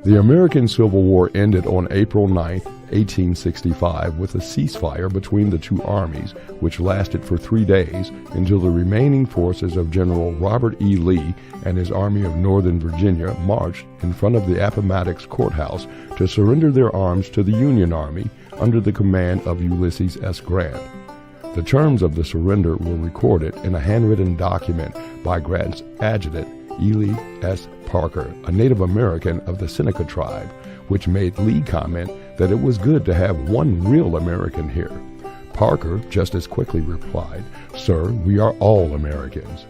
The American Civil War ended on April 9, 1865, with a ceasefire between the two armies, which lasted for 3 days until the remaining forces of General Robert E. Lee and his Army of Northern Virginia marched in front of the Appomattox Courthouse to surrender their arms to the Union Army under the command of Ulysses S. Grant. The terms of the surrender were recorded in a handwritten document by Grant's adjutant, Ely S. Parker, a Native American of the Seneca tribe, which made Lee comment that it was good to have one real American here. Parker just as quickly replied, "Sir, we are all Americans."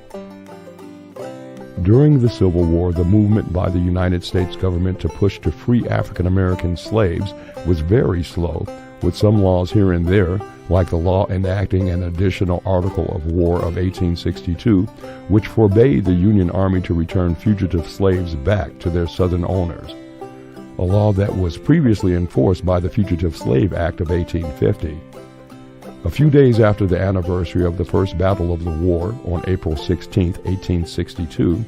During the Civil War, the movement by the United States government to push to free African American slaves was very slow, with some laws here and there, like the law enacting an additional article of war of 1862, which forbade the Union Army to return fugitive slaves back to their Southern owners, a law that was previously enforced by the Fugitive Slave Act of 1850. A few days after the anniversary of the first battle of the war, on April 16, 1862,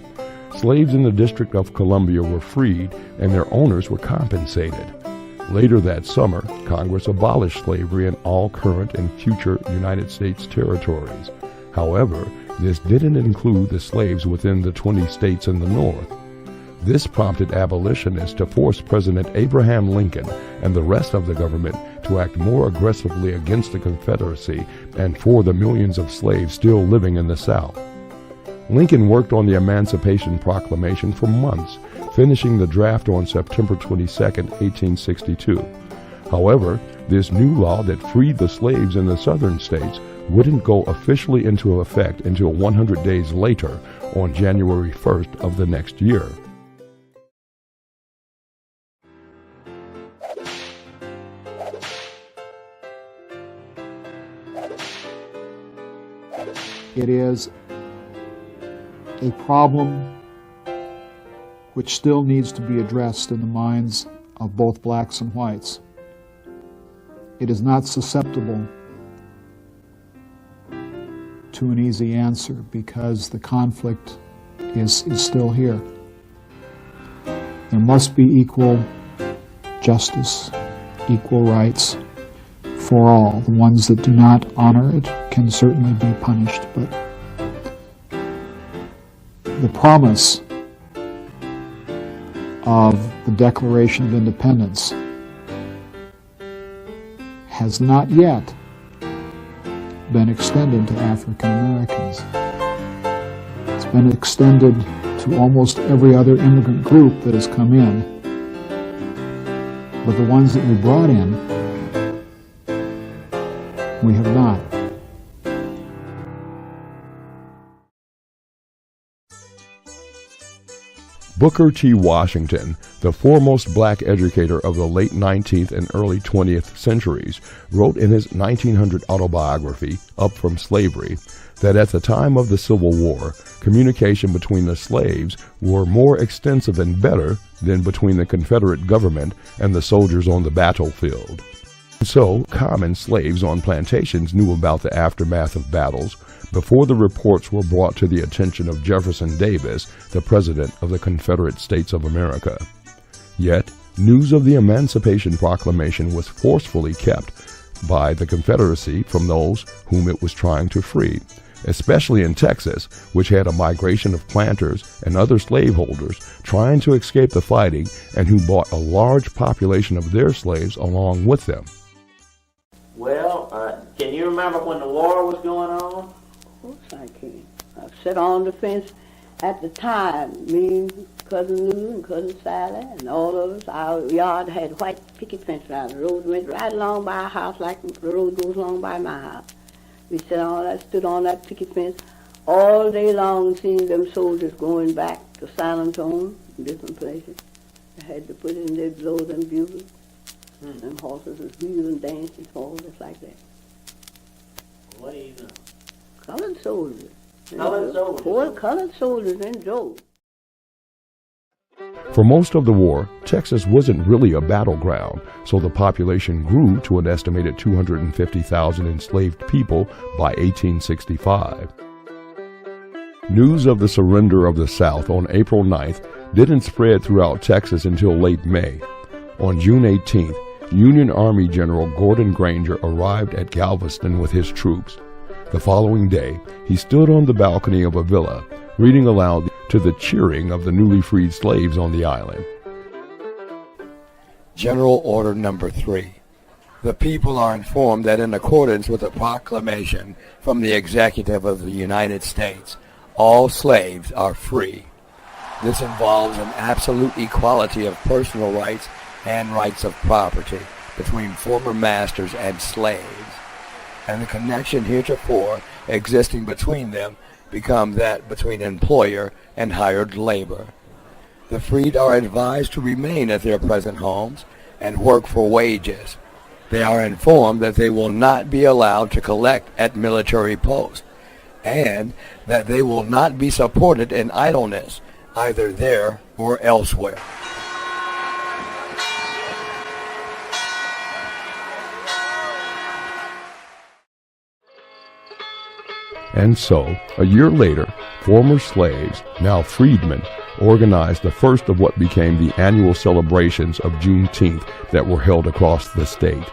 slaves in the District of Columbia were freed and their owners were compensated. Later that summer, Congress abolished slavery in all current and future United States territories. However, this didn't include the slaves within the 20 states in the North. This prompted abolitionists to force President Abraham Lincoln and the rest of the government to act more aggressively against the Confederacy and for the millions of slaves still living in the South. Lincoln worked on the Emancipation Proclamation for months, finishing the draft on September 22, 1862. However, this new law that freed the slaves in the southern states wouldn't go officially into effect until 100 days later, on January 1st of the next year. It is a problem which still needs to be addressed in the minds of both blacks and whites. It is not susceptible to an easy answer because the conflict is still here. There must be equal justice, equal rights for all. The ones that do not honor it can certainly be punished, but the promise of the Declaration of Independence has not yet been extended to African Americans. It's been extended to almost every other immigrant group that has come in, but the ones that we brought in, we have not. Booker T. Washington, the foremost black educator of the late 19th and early 20th centuries, wrote in his 1900 autobiography, Up From Slavery, that at the time of the Civil War, communication between the slaves were more extensive and better than between the Confederate government and the soldiers on the battlefield. So, common slaves on plantations knew about the aftermath of battles before the reports were brought to the attention of Jefferson Davis, the President of the Confederate States of America. Yet, news of the Emancipation Proclamation was forcefully kept by the Confederacy from those whom it was trying to free, especially in Texas, which had a migration of planters and other slaveholders trying to escape the fighting and who brought a large population of their slaves along with them. Well, can you remember when the war was going on? Of course I can. I sat on the fence at the time. Me, Cousin Lou, and Cousin Sally, and all of us. Our yard had white picket fence around. The road went right along by our house like the road goes along by my house. We stood on that picket fence all day long, seeing them soldiers going back to San Antonio and different places. They had to put in there, blow them bugles. Them horses was wheeling, dancing, all just like that. What do you know? Colored soldiers. Colored soldiers? Four colored soldiers in drove. For most of the war, Texas wasn't really a battleground, so the population grew to an estimated 250,000 enslaved people by 1865. News of the surrender of the South on April 9th didn't spread throughout Texas until late May. On June 18th, Union Army General Gordon Granger arrived at Galveston with his troops. The following day, he stood on the balcony of a villa, reading aloud to the cheering of the newly freed slaves on the island. General Order Number 3. The people are informed that in accordance with a proclamation from the Executive of the United States, all slaves are free. This involves an absolute equality of personal rights and rights of property between former masters and slaves, and the connection heretofore existing between them becomes that between employer and hired labor. The freed are advised to remain at their present homes and work for wages. They are informed that they will not be allowed to collect at military posts, and that they will not be supported in idleness, either there or elsewhere. And so, a year later, former slaves, now freedmen, organized the first of what became the annual celebrations of Juneteenth that were held across the state.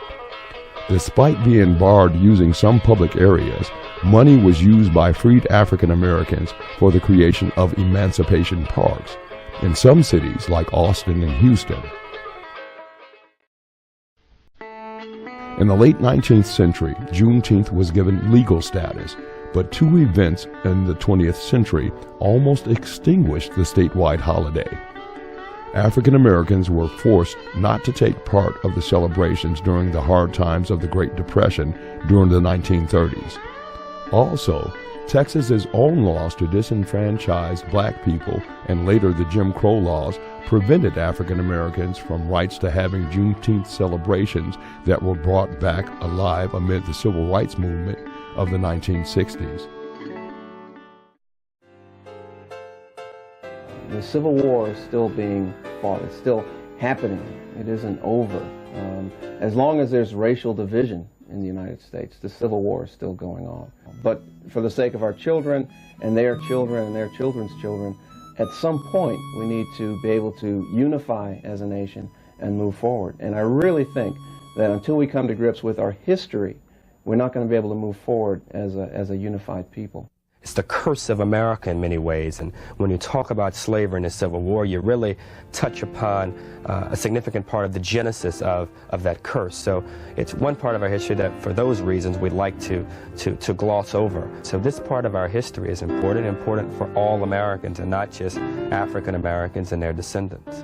Despite being barred using some public areas, money was used by freed African Americans for the creation of emancipation parks in some cities like Austin and Houston. In the late 19th century, Juneteenth was given legal status, but two events in the 20th century almost extinguished the statewide holiday. African Americans were forced not to take part of the celebrations during the hard times of the Great Depression during the 1930s. Also, Texas's own laws to disenfranchise black people and later the Jim Crow laws prevented African Americans from rights to having Juneteenth celebrations that were brought back alive amid the civil rights movement of the 1960s. The Civil War is still being fought. It's still happening. It isn't over. As long as there's racial division in the United States, the Civil War is still going on. But for the sake of our children and their children and their children's children, at some point we need to be able to unify as a nation and move forward. And I really think that until we come to grips with our history, we're not going to be able to move forward as a unified people. It's the curse of America in many ways, and when you talk about slavery and the Civil War, you really touch upon a significant part of the genesis of that curse. So it's one part of our history that, for those reasons, we'd like to gloss over. So this part of our history is important for all Americans and not just African Americans and their descendants.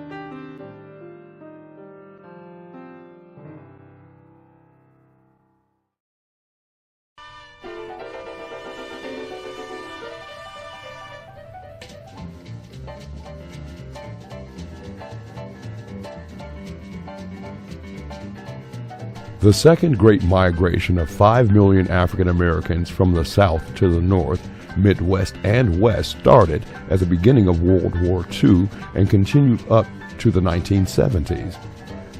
The second great migration of 5 million African Americans from the South to the North, Midwest, and West started at the beginning of World War II and continued up to the 1970s.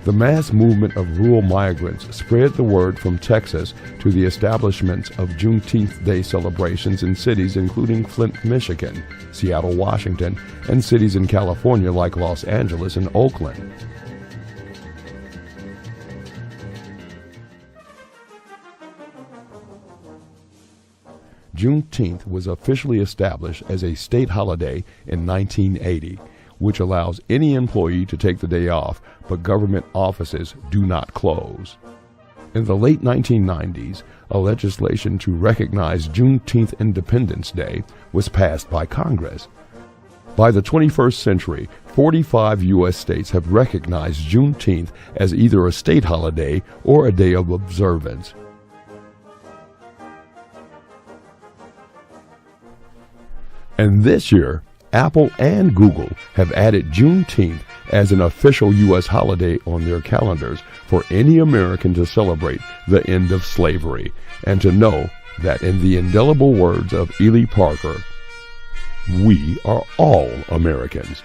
The mass movement of rural migrants spread the word from Texas to the establishments of Juneteenth Day celebrations in cities including Flint, Michigan, Seattle, Washington, and cities in California like Los Angeles and Oakland. Juneteenth was officially established as a state holiday in 1980, which allows any employee to take the day off, but government offices do not close. In the late 1990s, a legislation to recognize Juneteenth Independence Day was passed by Congress. By the 21st century, 45 U.S. states have recognized Juneteenth as either a state holiday or a day of observance. And this year, Apple and Google have added Juneteenth as an official U.S. holiday on their calendars for any American to celebrate the end of slavery and to know that, in the indelible words of Ely Parker, we are all Americans.